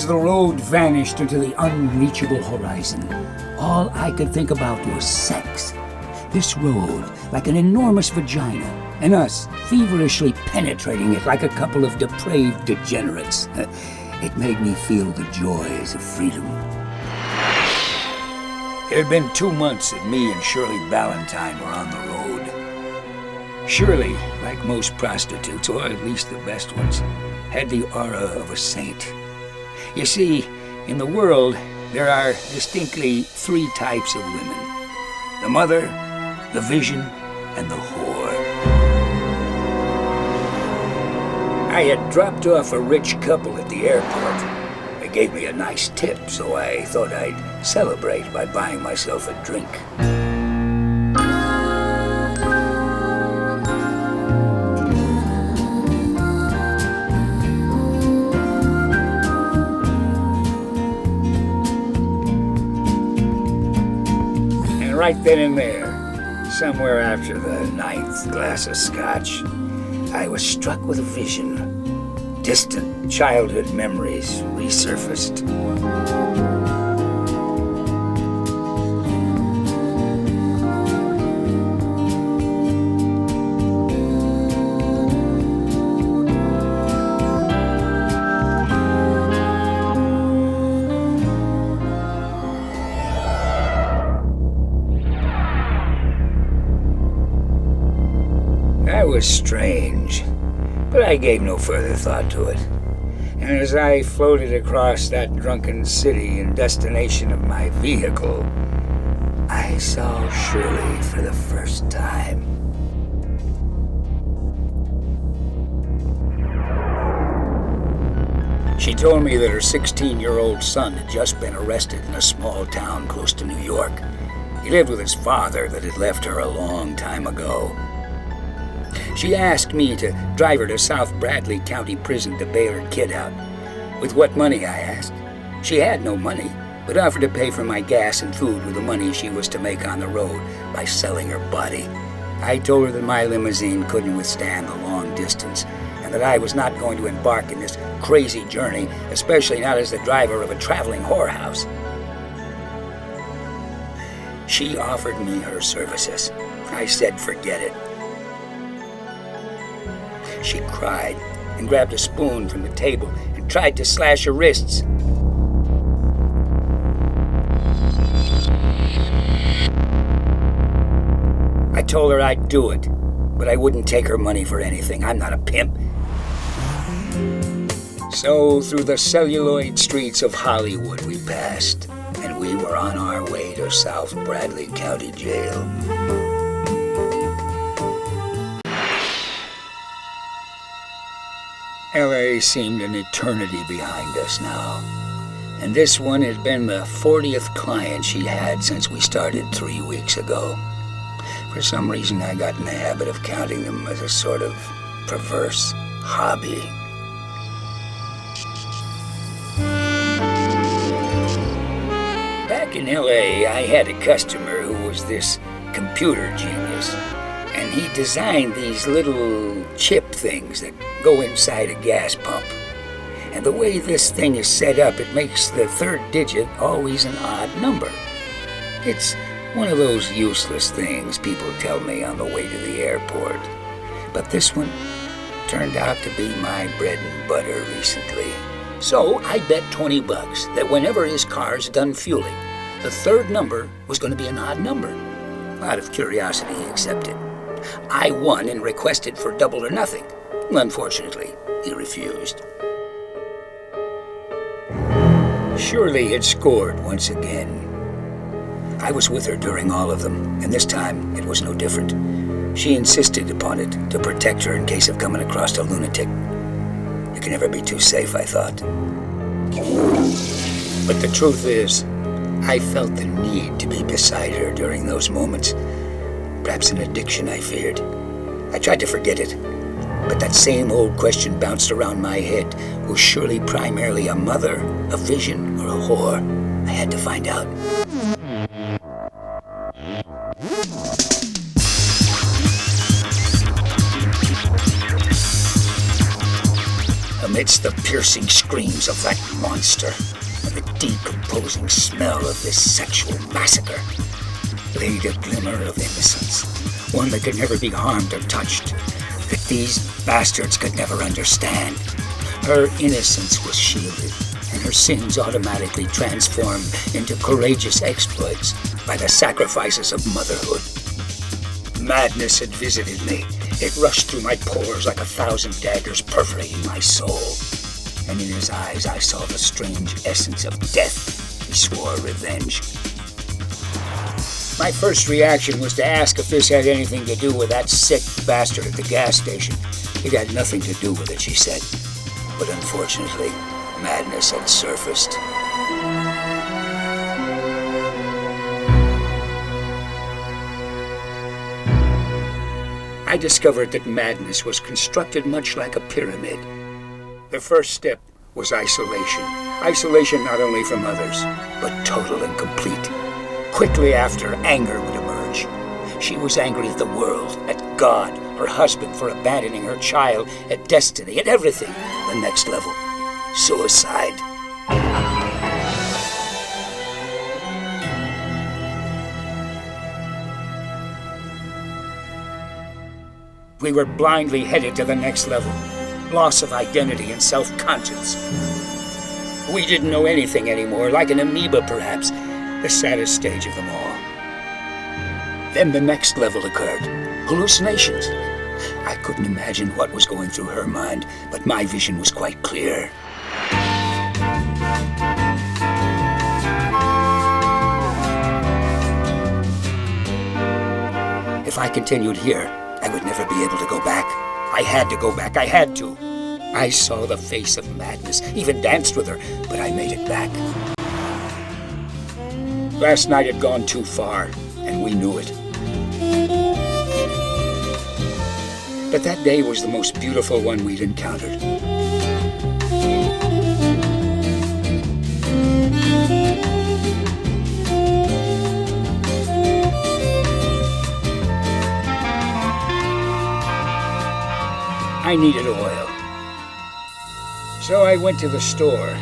As the road vanished into the unreachable horizon, all I could think about was sex. This road, like an enormous vagina, and us feverishly penetrating it like a couple of depraved degenerates. It made me feel the joys of freedom. It had been 2 months that me and Shirley Ballantyne were on the road. Shirley, like most prostitutes, or at least the best ones, had the aura of a saint. You see, in the world, there are distinctly 3 types of women: the mother, the vision, and the whore. I had dropped off a rich couple at the airport. They gave me a nice tip, so I thought I'd celebrate by buying myself a drink. And right then and there, somewhere after the 9th glass of scotch, I was struck with a vision. Distant childhood memories resurfaced. That was strange, but I gave no further thought to it. And as I floated across that drunken city in destination of my vehicle, I saw Shirley for the first time. She told me that her 16-year-old son had just been arrested in a small town close to New York. He lived with his father that had left her a long time ago. She asked me to drive her to South Bradley County Prison to bail her kid out. With what money, I asked. She had no money, but offered to pay for my gas and food with the money she was to make on the road by selling her body. I told her that my limousine couldn't withstand the long distance, and that I was not going to embark in this crazy journey, especially not as the driver of a traveling whorehouse. She offered me her services. I said, forget it. She cried and grabbed a spoon from the table and tried to slash her wrists. I told her I'd do it, but I wouldn't take her money for anything. I'm not a pimp. So through the celluloid streets of Hollywood we passed, and we were on our way to South Bradley County Jail. L.A. seemed an eternity behind us now, and this one had been the 40th client she had since we started 3 weeks ago. For some reason, I got in the habit of counting them as a sort of perverse hobby. Back in L.A., I had a customer who was this computer genius, and he designed these little chip things that go inside a gas pump. And the way this thing is set up, it makes the 3rd digit always an odd number. It's one of those useless things people tell me on the way to the airport. But this one turned out to be my bread and butter recently. So I bet $20 that whenever his car's done fueling, the 3rd number was going to be an odd number. Out of curiosity, he accepted. I won and requested for double or nothing. Unfortunately, he refused. Shirley had scored once again. I was with her during all of them, and this time it was no different. She insisted upon it to protect her in case of coming across a lunatic. You can never be too safe, I thought. But the truth is, I felt the need to be beside her during those moments. Perhaps an addiction, I feared. I tried to forget it, but that same old question bounced around my head. Was Shirley primarily a mother, a vision, or a whore? I had to find out. A Amidst the piercing screams of that monster and the decomposing smell of this sexual massacre laid a glimmer of innocence, one that could never be harmed or touched, that these bastards could never understand. Her innocence was shielded, and her sins automatically transformed into courageous exploits by the sacrifices of motherhood. Madness had visited me. It rushed through my pores like 1,000 daggers perforating my soul. And in his eyes I saw the strange essence of death. He swore revenge. My first reaction was to ask if this had anything to do with that sick bastard at the gas station. It had nothing to do with it, she said. But unfortunately, madness had surfaced. I discovered that madness was constructed much like a pyramid. The first step was isolation. Isolation not only from others, but total and complete. Quickly after, anger would emerge. She was angry at the world, at God, her husband for abandoning her child, at destiny, at everything. The next level, suicide. We were blindly headed to the next level. Loss of identity and self-conscience. We didn't know anything anymore, like an amoeba perhaps, the saddest stage of them all. Then the next level occurred. Hallucinations. I couldn't imagine what was going through her mind, but my vision was quite clear. If I continued here, I would never be able to go back. I had to go back. I had to. I saw the face of madness, even danced with her, but I made it back. Last night had gone too far, and we knew it. But that day was the most beautiful one we'd encountered. I needed oil. So I went to the store,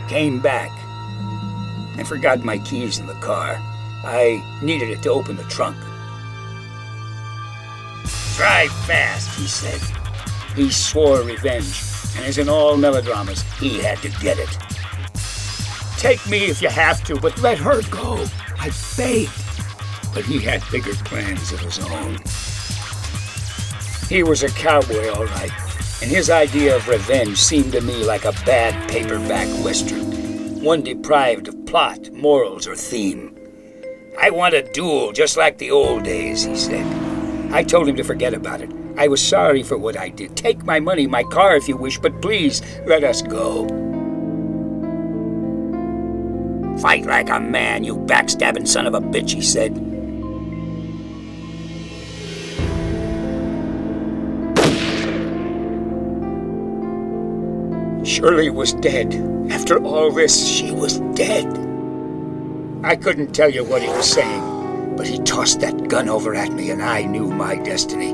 came back, and forgot my keys in the car. I needed it to open the trunk. Drive fast, he said. He swore revenge, and as in all melodramas, he had to get it. Take me if you have to, but let her go. I begged. But he had bigger plans of his own. He was a cowboy, all right, and his idea of revenge seemed to me like a bad paperback western, one deprived of plot, morals, or theme. I want a duel just like the old days, he said. I told him to forget about it. I was sorry for what I did. Take my money, my car if you wish, but please let us go. Fight like a man, you backstabbing son of a bitch, he said. Shirley was dead. After all this, she was dead. I couldn't tell you what he was saying, but he tossed that gun over at me and I knew my destiny.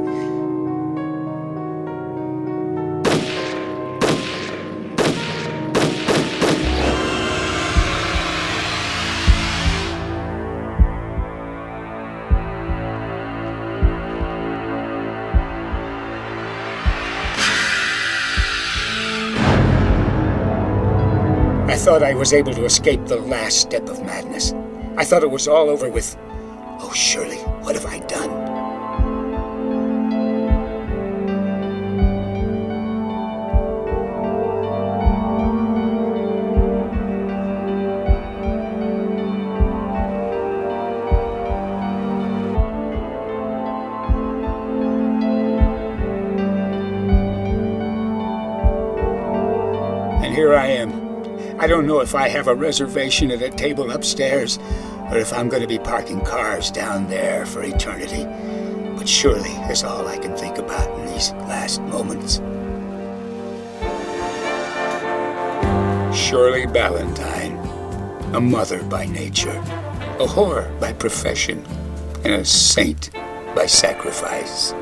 I thought I was able to escape the last step of madness. I thought it was all over with, oh, Shirley, what have I done? And here I am. I don't know if I have a reservation at a table upstairs or if I'm going to be parking cars down there for eternity. But Shirley is all I can think about in these last moments. Shirley Ballantyne, a mother by nature, a whore by profession, and a saint by sacrifice.